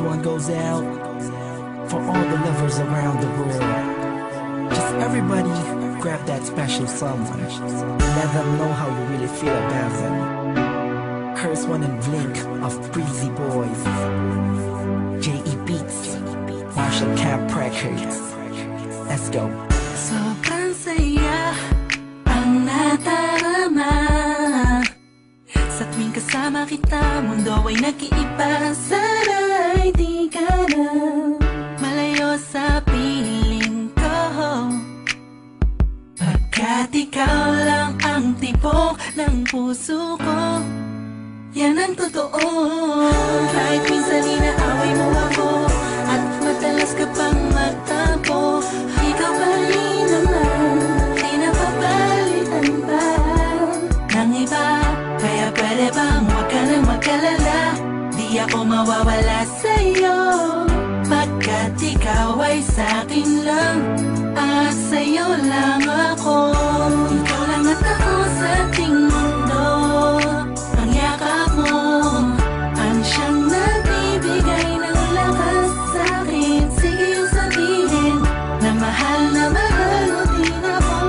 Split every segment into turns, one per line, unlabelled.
one goes out for all the lovers around the world. Just everybody grab that special someone. Let them know how you really feel about them. Curse one and Blink of Breezy Boys, J.E. Beats, Marshall Camp Records. Let's go.
Sobrang saya ang nadarama sa tuwing kasama kita. Mundo ay nag-iiba. Sana'y di ka na malayo sa piling ko, pagkat ikaw lang ang tibok ng puso ko. Yan ang totoo. Kahit minsan inaaway mo ako at madalas ka pang magtampo, ikaw pa rin naman, di napapalitan ba ng iba. Kaya pwede bang huwag ka nang mag-alala, di ako mawawala sa'yo, pagkat ikaw ay sa'kin lang at sa'yo lang ako. Ikaw lang at ako sa ating mundo. Ang yakap mo ang siyang nagbibigay ng lakas sa'kin. Sige yung sabihin na mahal mo din ako,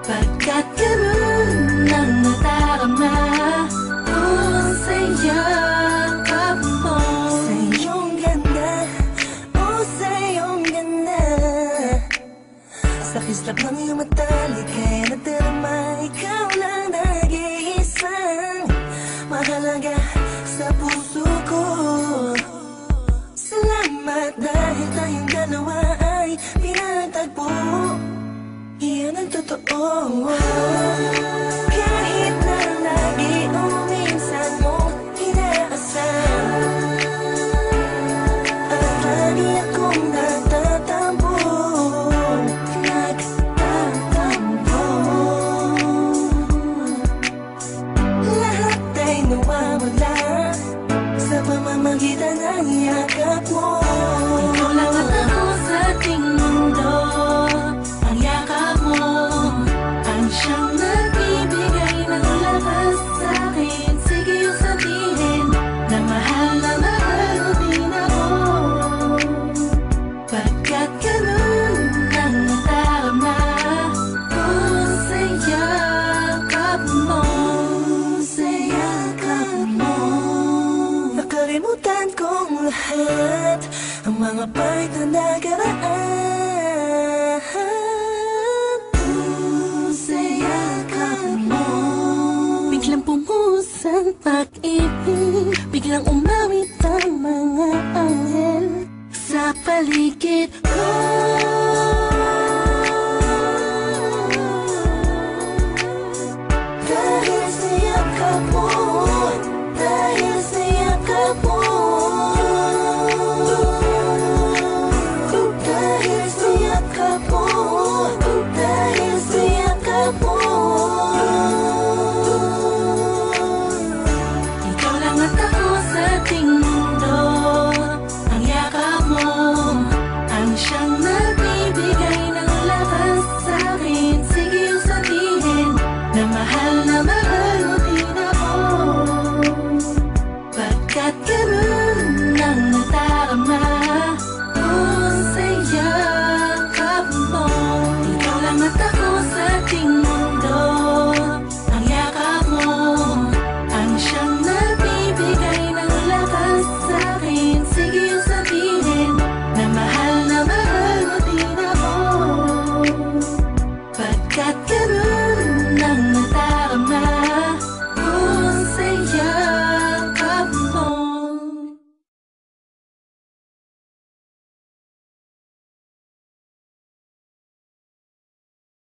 pagkat ganun ang nadarama ko sa yakap mo. Sa iyong ganda, oh sa iyong ganda, sa kislap ng iyong mata, likay nadarama. Ikaw lang nag-iisang mahalaga sa puso ko. Salamat dahil tayong dalawa ay pinagtagpo. Iyan ang totoo. Kahit na lagi o minsan mo inaasam, at lagi akong nagtatampo. Lahat ay nawawala sa pamamagitan ng yakap mo. Ikaw lang at ako sa ating mundo. Ang yakap mo ang siyang nagbibigay ng lakas sa'kin. Sige yung sabihin na mahal mo din ako, pagkat ganun ang nadarama ko sa yakap mo. Sa yakap mo, nakalimutan kong lahat ang mga pahit na nakaraan. Sa yakap mo, biglang pumuhos ang pag-ibig, biglang umawit ang mga anghel sa paligid ko.